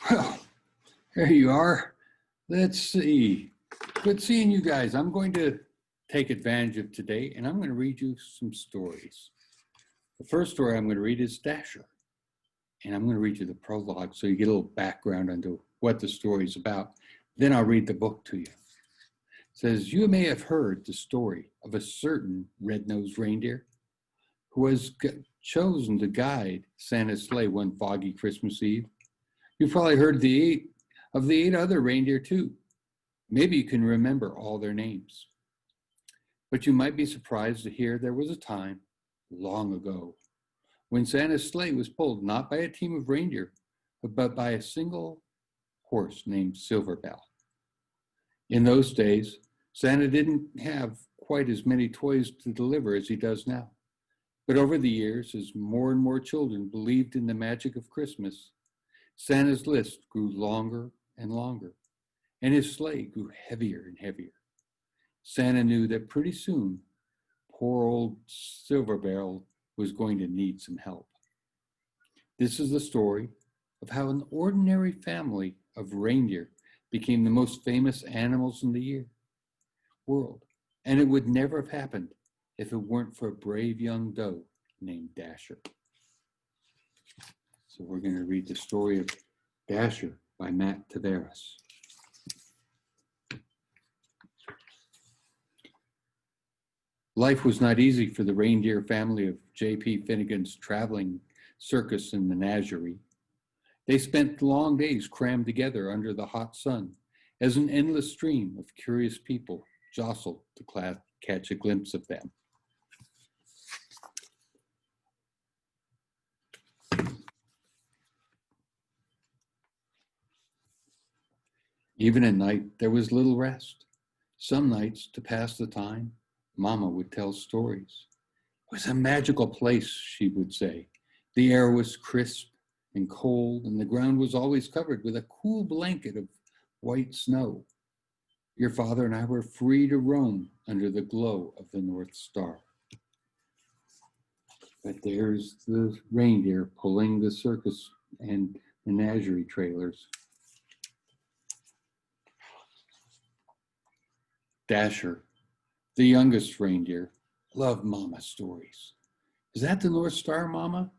Well, there you are. Let's see. Good seeing you guys. I'm going to take advantage of today and I'm going to read you some stories. The first story I'm going to read is Dasher. And I'm going to read you the prologue so you get a little background into what the story is about. Then I'll read the book to you. It says, you may have heard the story of a certain red-nosed reindeer who was chosen to guide Santa's sleigh one foggy Christmas Eve. You've probably heard of the eight other reindeer too. Maybe you can remember all their names. But you might be surprised to hear there was a time long ago when Santa's sleigh was pulled not by a team of reindeer, but by a single horse named Silverbell. In those days, Santa didn't have quite as many toys to deliver as he does now. But over the years, as more and more children believed in the magic of Christmas, Santa's list grew longer and longer, and his sleigh grew heavier and heavier. Santa knew that pretty soon, poor old Silverbell was going to need some help. This is the story of how an ordinary family of reindeer became the most famous animals in the world, and it would never have happened if it weren't for a brave young doe named Dasher. So we're going to read the story of Dasher by Matt Taveras. Life was not easy for the reindeer family of J.P. Finnegan's traveling circus and menagerie. They spent long days crammed together under the hot sun as an endless stream of curious people jostled to catch a glimpse of them. Even at night, there was little rest. Some nights, to pass the time, Mama would tell stories. It was a magical place, she would say. The air was crisp and cold, and the ground was always covered with a cool blanket of white snow. Your father and I were free to roam under the glow of the North Star. But there's the reindeer pulling the circus and menagerie trailers. Dasher, the youngest reindeer, loved Mama's stories. Is that the North Star, Mama?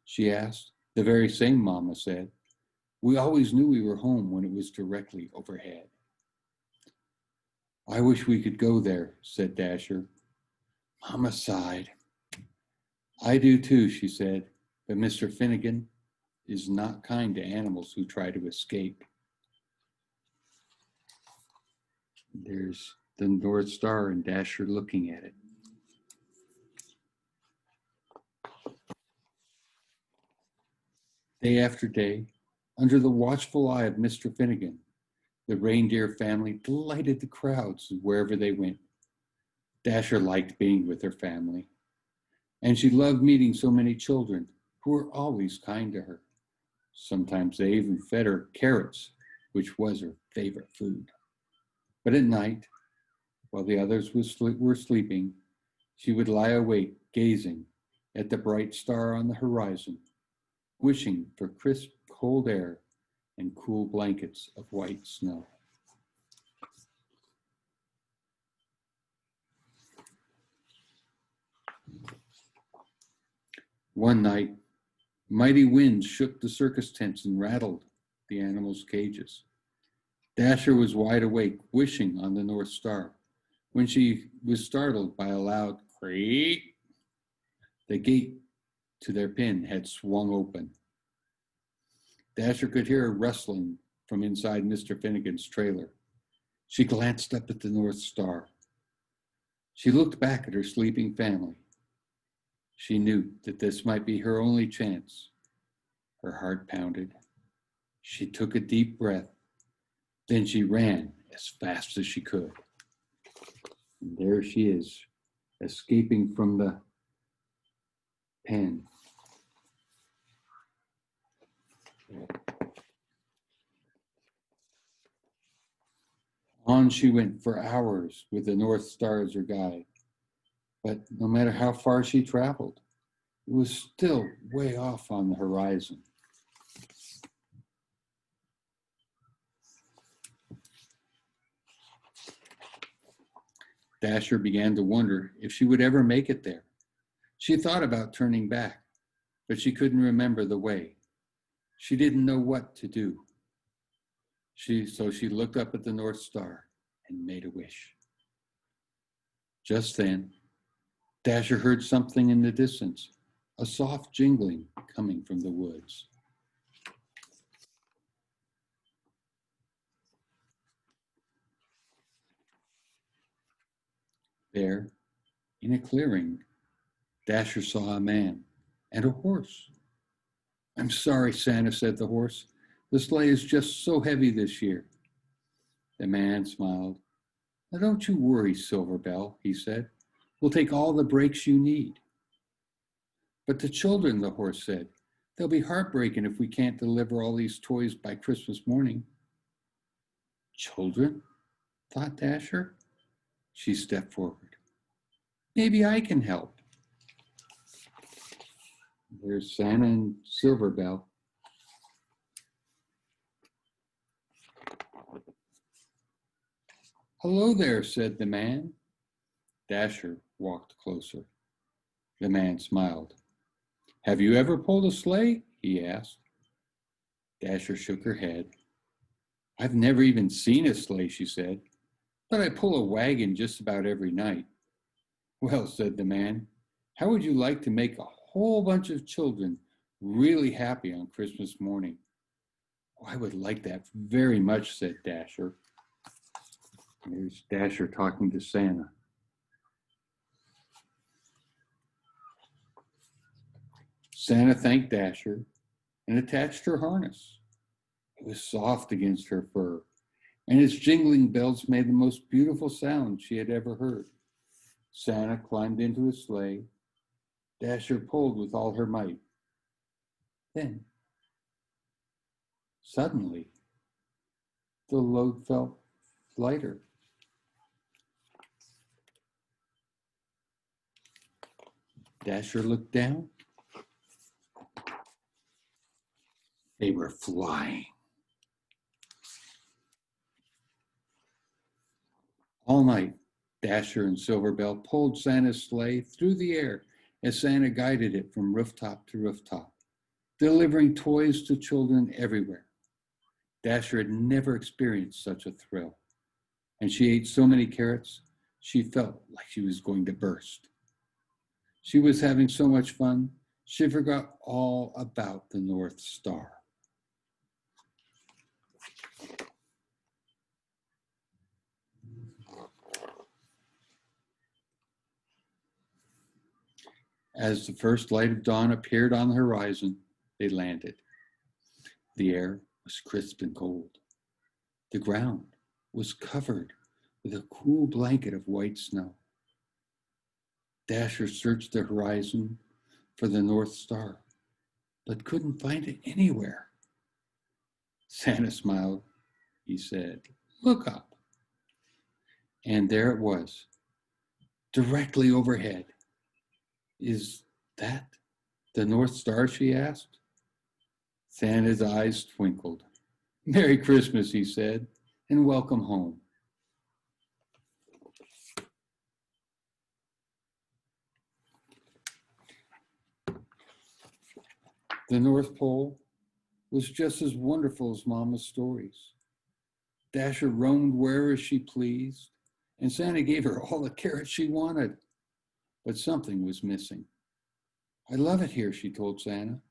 She asked. The very same, Mama said. We always knew we were home when it was directly overhead. I wish we could go there, said Dasher. Mama sighed. I do too, she said, but Mr. Finnegan is not kind to animals who try to escape. There's the North Star and Dasher looking at it. Day after day, under the watchful eye of Mr. Finnegan, the reindeer family delighted the crowds wherever they went. Dasher liked being with her family, and she loved meeting so many children who were always kind to her. Sometimes they even fed her carrots, which was her favorite food. But at night, while the others were sleeping, she would lie awake gazing at the bright star on the horizon, wishing for crisp, cold air and cool blankets of white snow. One night, mighty winds shook the circus tents and rattled the animals' cages. Dasher was wide awake, wishing on the North Star, when she was startled by a loud creak. The gate to their pen had swung open. Dasher could hear a rustling from inside Mr. Finnegan's trailer. She glanced up at the North Star. She looked back at her sleeping family. She knew that this might be her only chance. Her heart pounded. She took a deep breath. Then she ran as fast as she could. And there she is, escaping from the pen. On she went for hours with the North Star as her guide. But no matter how far she traveled, it was still way off on the horizon. Dasher began to wonder if she would ever make it there. She thought about turning back, but she couldn't remember the way. She didn't know what to do. So she looked up at the North Star and made a wish. Just then, Dasher heard something in the distance, a soft jingling coming from the woods. There, in a clearing, Dasher saw a man and a horse. "I'm sorry, Santa," said the horse. "The sleigh is just so heavy this year." The man smiled. "Now don't you worry, Silver Bell," he said. "We'll take all the breaks you need." "But the children," the horse said, "they'll be heartbroken if we can't deliver all these toys by Christmas morning." "Children?" thought Dasher. She stepped forward. "Maybe I can help." There's Santa and Silver Bell. "Hello there," said the man. Dasher walked closer. The man smiled. "Have you ever pulled a sleigh?" he asked. Dasher shook her head. "I've never even seen a sleigh," she said, "but I pull a wagon just about every night." "Well," said the man, "how would you like to make a whole bunch of children really happy on Christmas morning?" "Oh, I would like that very much," said Dasher. There's Dasher talking to Santa. Santa thanked Dasher and attached her harness. It was soft against her fur, and its jingling bells made the most beautiful sound she had ever heard. Santa climbed into his sleigh. Dasher pulled with all her might. Then, suddenly, the load felt lighter. Dasher looked down. They were flying. All night, Dasher and Silver Bell pulled Santa's sleigh through the air as Santa guided it from rooftop to rooftop, delivering toys to children everywhere. Dasher had never experienced such a thrill, and she ate so many carrots, she felt like she was going to burst. She was having so much fun, she forgot all about the North Star. As the first light of dawn appeared on the horizon, they landed. The air was crisp and cold. The ground was covered with a cool blanket of white snow. Dasher searched the horizon for the North Star, but couldn't find it anywhere. Santa smiled. He said, "Look up." And there it was, directly overhead. "Is that the North Star?" she asked. Santa's eyes twinkled. "Merry Christmas," he said, "and welcome home." The North Pole was just as wonderful as Mama's stories. Dasher roamed wherever she pleased, and Santa gave her all the carrots she wanted. But something was missing. "I love it here," she told Santa,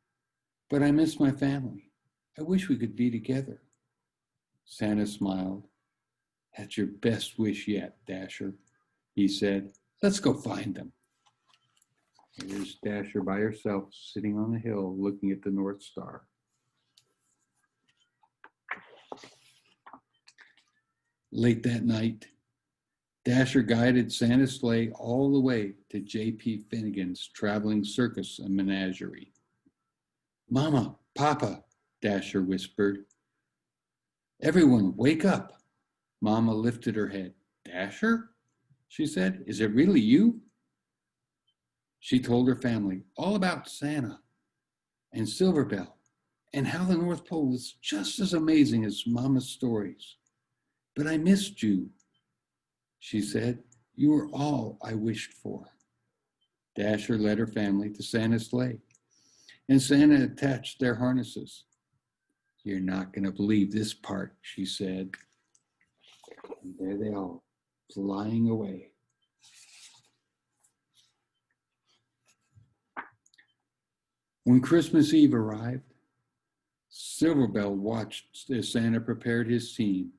"but I miss my family. I wish we could be together." Santa smiled. "That's your best wish yet, Dasher," he said. "Let's go find them." There's Dasher by herself, sitting on the hill, looking at the North Star. Late that night, Dasher guided Santa's sleigh all the way to J.P. Finnegan's traveling circus and menagerie. "Mama, Papa," Dasher whispered. "Everyone, wake up." Mama lifted her head. "Dasher?" she said. "Is it really you?" She told her family all about Santa and Silver Bell and how the North Pole was just as amazing as Mama's stories. "But I missed you," she said. You are all I wished for. Dasher led her family to Santa's sleigh, and Santa attached their harnesses. You're not going to believe this part, she said. And there they all, flying away. When Christmas Eve arrived, Silverbell watched as Santa prepared his team.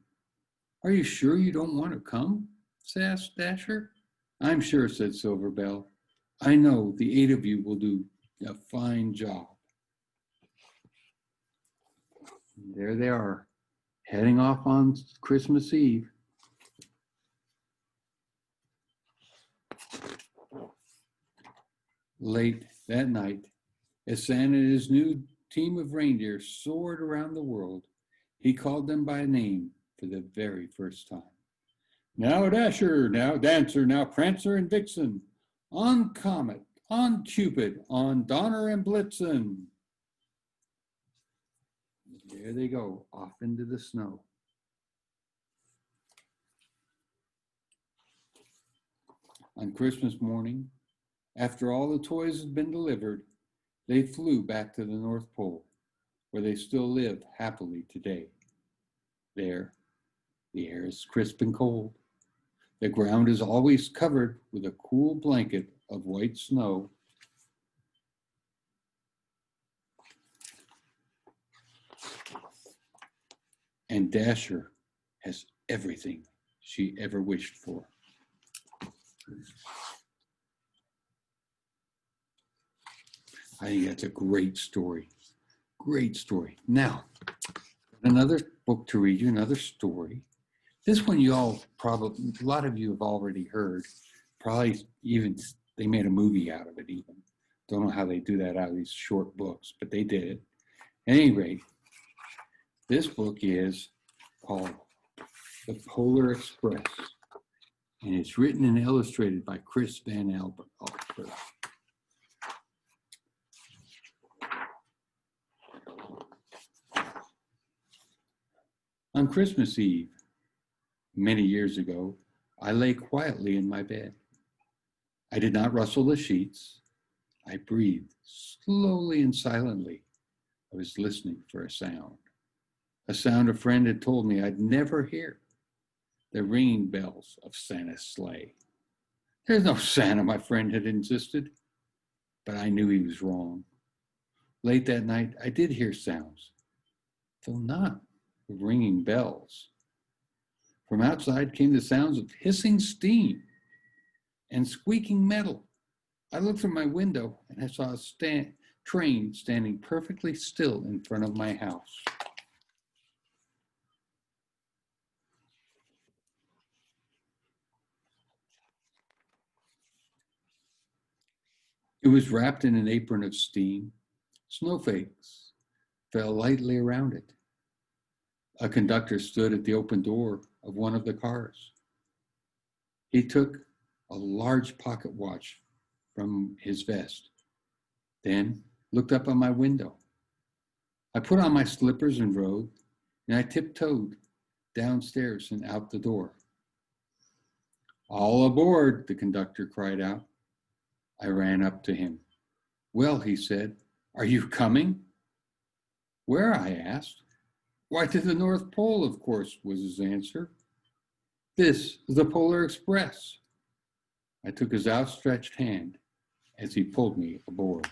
Are you sure you don't want to come? asked Dasher. I'm sure, said Silverbell. I know the 8 of you will do a fine job. And there they are, heading off on Christmas Eve. Late that night, as Santa and his new team of reindeer soared around the world, he called them by name for the very first time. Now Dasher, now Dancer, now Prancer and Vixen, on Comet, on Cupid, on Donner and Blitzen. There they go, off into the snow. On Christmas morning, after all the toys had been delivered, they flew back to the North Pole, where they still live happily today. There, the air is crisp and cold. The ground is always covered with a cool blanket of white snow. And Dasher has everything she ever wished for. I think that's a great story. Great story. Now, another book to read you, another story. This one you all probably, a lot of you have already heard. Probably even, they made a movie out of it even. Don't know how they do that out of these short books, but they did it. At any rate, this book is called The Polar Express, and it's written and illustrated by Chris Van Allsburg. On Christmas Eve, many years ago, I lay quietly in my bed. I did not rustle the sheets. I breathed slowly and silently. I was listening for a sound a friend had told me I'd never hear, the ringing bells of Santa's sleigh. There's no Santa, my friend had insisted, but I knew he was wrong. Late that night, I did hear sounds, though not ringing bells. From outside came the sounds of hissing steam and squeaking metal. I looked through my window and I saw a train standing perfectly still in front of my house. It was wrapped in an apron of steam. Snowflakes fell lightly around it. A conductor stood at the open door of one of the cars. He took a large pocket watch from his vest, then looked up on my window. I put on my slippers and robe, and I tiptoed downstairs and out the door. All aboard, the conductor cried out. I ran up to him. Well, he said, are you coming? Where? I asked. Why, to the North Pole, of course, was his answer. This is the Polar Express. I took his outstretched hand as he pulled me aboard.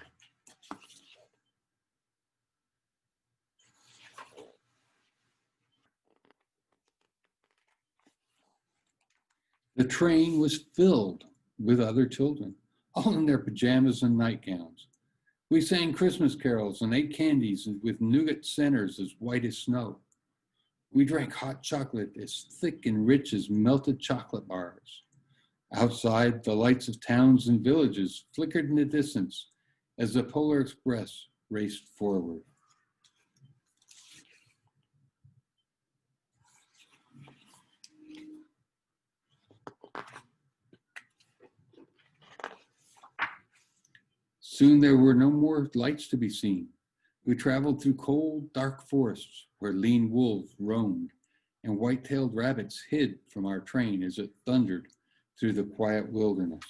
The train was filled with other children, all in their pajamas and nightgowns. We sang Christmas carols and ate candies with nougat centers as white as snow. We drank hot chocolate as thick and rich as melted chocolate bars. Outside, the lights of towns and villages flickered in the distance as the Polar Express raced forward. Soon there were no more lights to be seen. We traveled through cold, dark forests where lean wolves roamed and white-tailed rabbits hid from our train as it thundered through the quiet wilderness.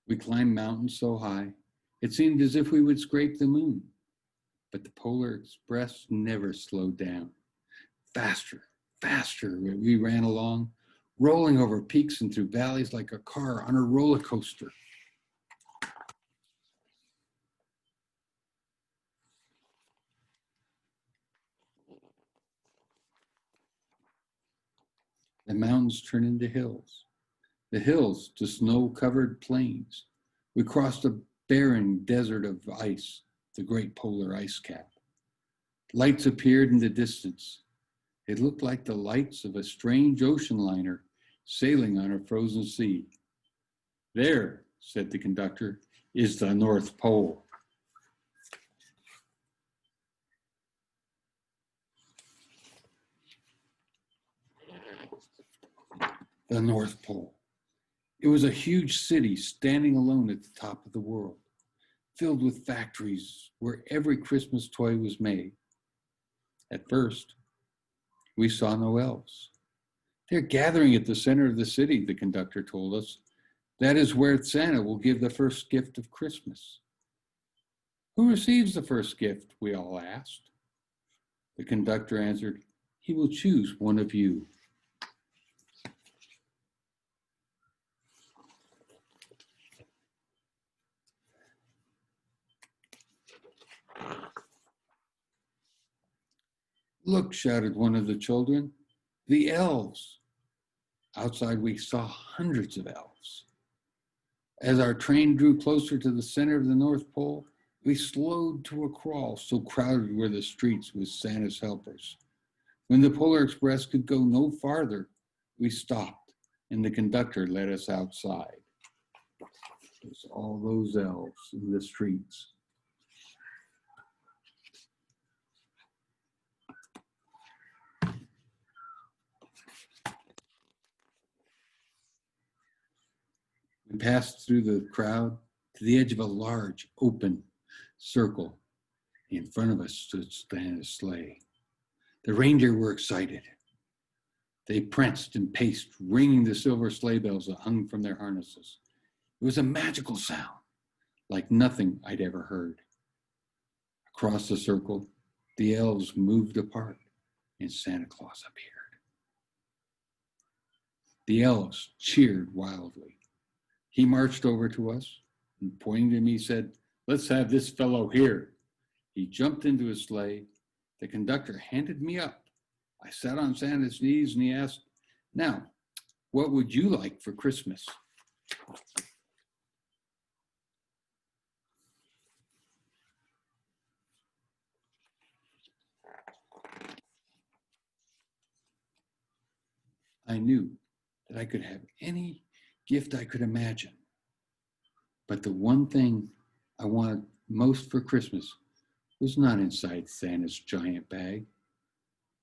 We climbed mountains so high, it seemed as if we would scrape the moon. But the Polar Express never slowed down. Faster, faster we ran along, rolling over peaks and through valleys like a car on a roller coaster. The mountains turned into hills, the hills to snow-covered plains. We crossed a barren desert of ice, the great polar ice cap. Lights appeared in the distance. It looked like the lights of a strange ocean liner sailing on a frozen sea. There, said the conductor, is the North Pole. The North Pole. It was a huge city standing alone at the top of the world, filled with factories where every Christmas toy was made. At first, we saw no elves. They're gathering at the center of the city, the conductor told us. That is where Santa will give the first gift of Christmas. Who receives the first gift? We all asked. The conductor answered, he will choose one of you. Look, shouted one of the children, the elves. Outside, we saw hundreds of elves. As our train drew closer to the center of the North Pole, we slowed to a crawl, so crowded were the streets with Santa's helpers. When the Polar Express could go no farther, we stopped, and the conductor led us outside. There's all those elves in the streets. We passed through the crowd to the edge of a large, open circle. In front of us stood Santa's sleigh. The reindeer were excited. They pranced and paced, ringing the silver sleigh bells that hung from their harnesses. It was a magical sound, like nothing I'd ever heard. Across the circle, the elves moved apart, and Santa Claus appeared. The elves cheered wildly. He marched over to us and pointing to me said, let's have this fellow here. He jumped into his sleigh. The conductor handed me up. I sat on Santa's knees and he asked, now, what would you like for Christmas? I knew that I could have any gift I could imagine. But the one thing I wanted most for Christmas was not inside Santa's giant bag.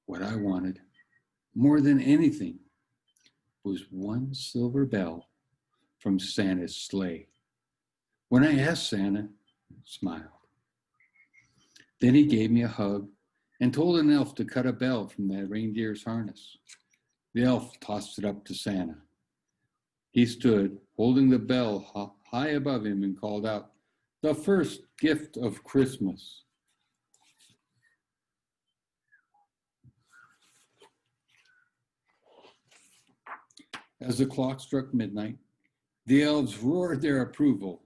What I wanted, more than anything, was one silver bell from Santa's sleigh. When I asked Santa, he smiled. Then he gave me a hug and told an elf to cut a bell from that reindeer's harness. The elf tossed it up to Santa. He stood, holding the bell high above him, and called out, the first gift of Christmas. As the clock struck midnight, the elves roared their approval.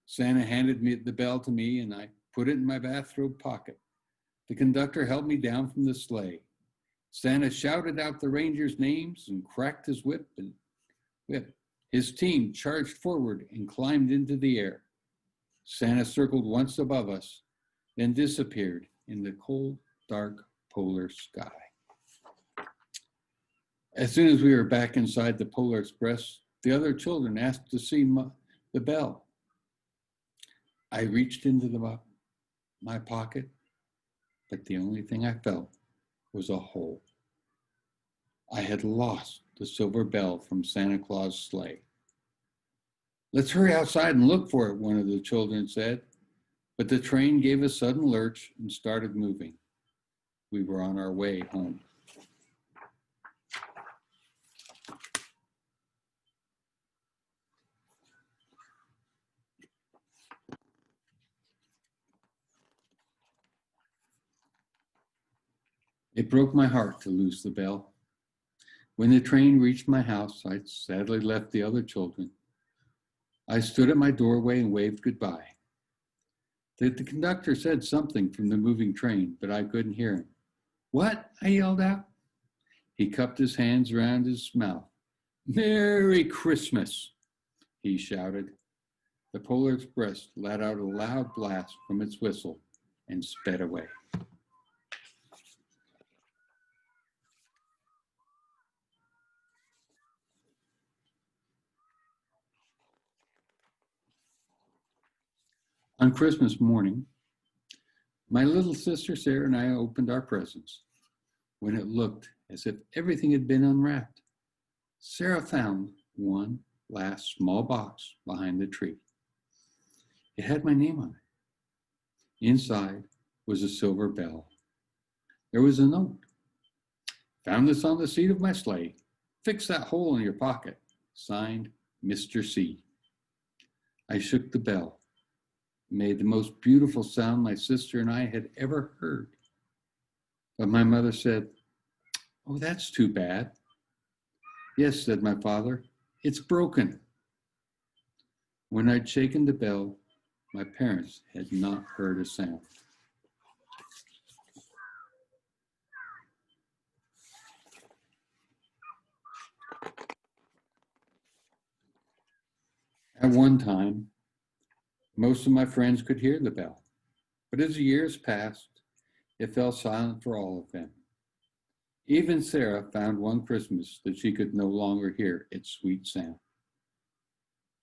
Santa handed me the bell to me, and I put it in my bathrobe pocket. The conductor held me down from the sleigh. Santa shouted out the reindeers' names and cracked his whip. His team charged forward and climbed into the air. Santa circled once above us, then disappeared in the cold, dark polar sky. As soon as we were back inside the Polar Express, the other children asked to see the bell. I reached into my pocket, but the only thing I felt was a hole. I had lost the silver bell from Santa Claus' sleigh. Let's hurry outside and look for it, one of the children said. But the train gave a sudden lurch and started moving. We were on our way home. It broke my heart to lose the bell. When the train reached my house, I sadly left the other children. I stood at my doorway and waved goodbye. The conductor said something from the moving train, but I couldn't hear him. What? I yelled out. He cupped his hands around his mouth. Merry Christmas, he shouted. The Polar Express let out a loud blast from its whistle and sped away. On Christmas morning, my little sister Sarah and I opened our presents. When it looked as if everything had been unwrapped, Sarah found one last small box behind the tree. It had my name on it. Inside was a silver bell. There was a note. Found this on the seat of my sleigh. Fix that hole in your pocket. Signed, Mr. C. I shook the bell. It made the most beautiful sound my sister and I had ever heard. But my mother said, "Oh, that's too bad." "Yes," said my father, "it's broken." When I'd shaken the bell, my parents had not heard a sound. At one time, most of my friends could hear the bell, but as the years passed, it fell silent for all of them. Even Sarah found one Christmas that she could no longer hear its sweet sound.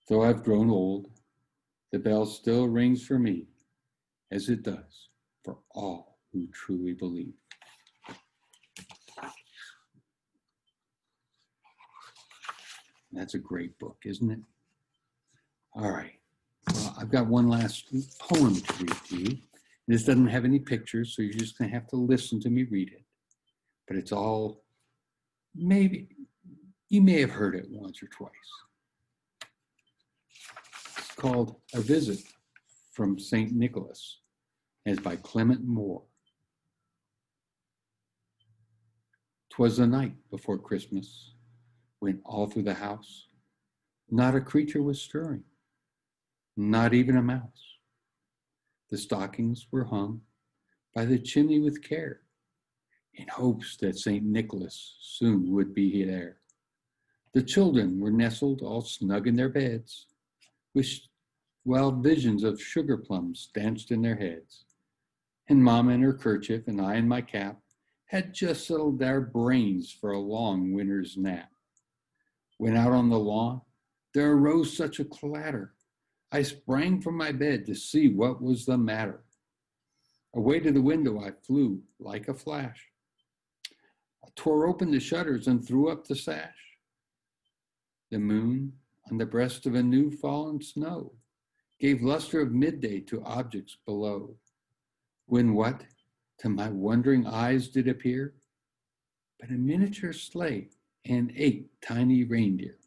Though I've grown old, the bell still rings for me, as it does for all who truly believe. That's a great book, isn't it? All right. Well, I've got one last poem to read to you. This doesn't have any pictures, so you're just going to have to listen to me read it. But it's all, maybe, you may have heard it once or twice. It's called A Visit from St. Nicholas, and it's by Clement Moore. 'Twas the night before Christmas, when all through the house, not a creature was stirring, not even a mouse. The stockings were hung by the chimney with care, in hopes that St. Nicholas soon would be there. The children were nestled all snug in their beds, while visions of sugar plums danced in their heads. And Mama in her kerchief and I in my cap had just settled our brains for a long winter's nap. When out on the lawn, there arose such a clatter, I sprang from my bed to see what was the matter. Away to the window I flew like a flash. I tore open the shutters and threw up the sash. The moon, on the breast of a new fallen snow, gave luster of midday to objects below. When what to my wondering eyes did appear? But a miniature sleigh and 8 tiny reindeer.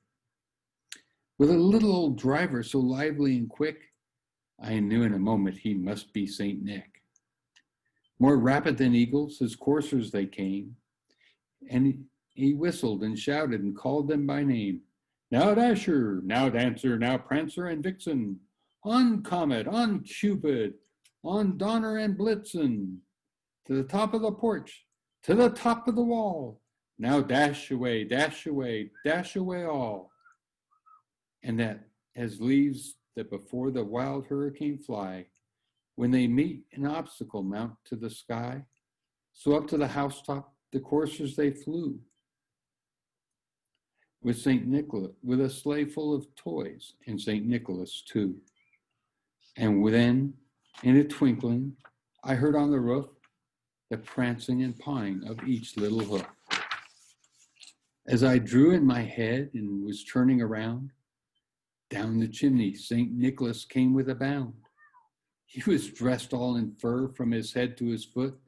With a little old driver so lively and quick, I knew in a moment he must be St. Nick. More rapid than eagles, as coursers they came, and he whistled and shouted and called them by name. Now Dasher, now Dancer, now Prancer and Vixen, on Comet, on Cupid, on Donner and Blitzen, to the top of the porch, to the top of the wall. Now dash away, dash away, dash away all. And that as leaves that before the wild hurricane fly, when they meet an obstacle mount to the sky, so up to the housetop the coursers they flew. With St. Nicholas, with a sleigh full of toys, and St. Nicholas too. And then, in a twinkling, I heard on the roof the prancing and pawing of each little hoof. As I drew in my head and was turning around, Down the chimney, St. Nicholas came with a bound. He was dressed all in fur from his head to his foot,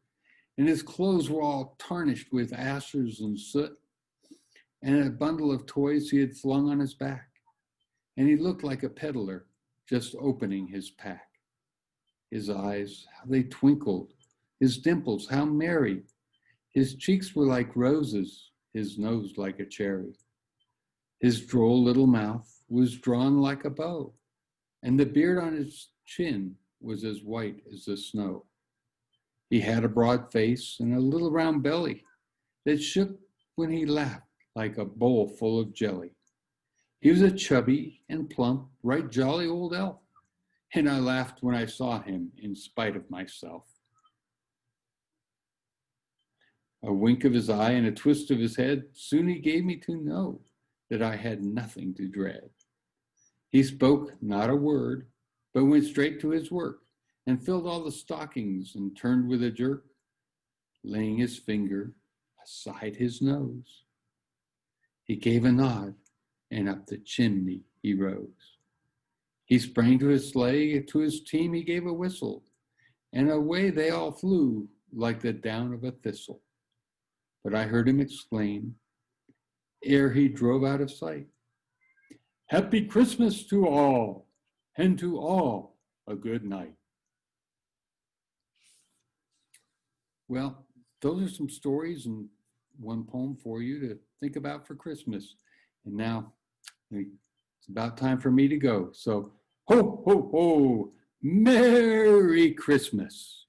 and his clothes were all tarnished with ashes and soot, and a bundle of toys he had flung on his back. And he looked like a peddler just opening his pack. His eyes, how they twinkled, his dimples, how merry. His cheeks were like roses, his nose like a cherry. His droll little mouth was drawn like a bow, and the beard on his chin was as white as the snow. He had a broad face and a little round belly that shook when he laughed like a bowl full of jelly. He was a chubby and plump, right jolly old elf, and I laughed when I saw him in spite of myself. A wink of his eye and a twist of his head, soon he gave me to know that I had nothing to dread. He spoke not a word, but went straight to his work and filled all the stockings and turned with a jerk, laying his finger aside his nose. He gave a nod, and up the chimney he rose. He sprang to his sleigh, to his team he gave a whistle, and away they all flew like the down of a thistle. But I heard him exclaim, ere he drove out of sight, "Happy Christmas to all, and to all a good night." Well, those are some stories and one poem for you to think about for Christmas. And now it's about time for me to go. So, ho, ho, ho, Merry Christmas.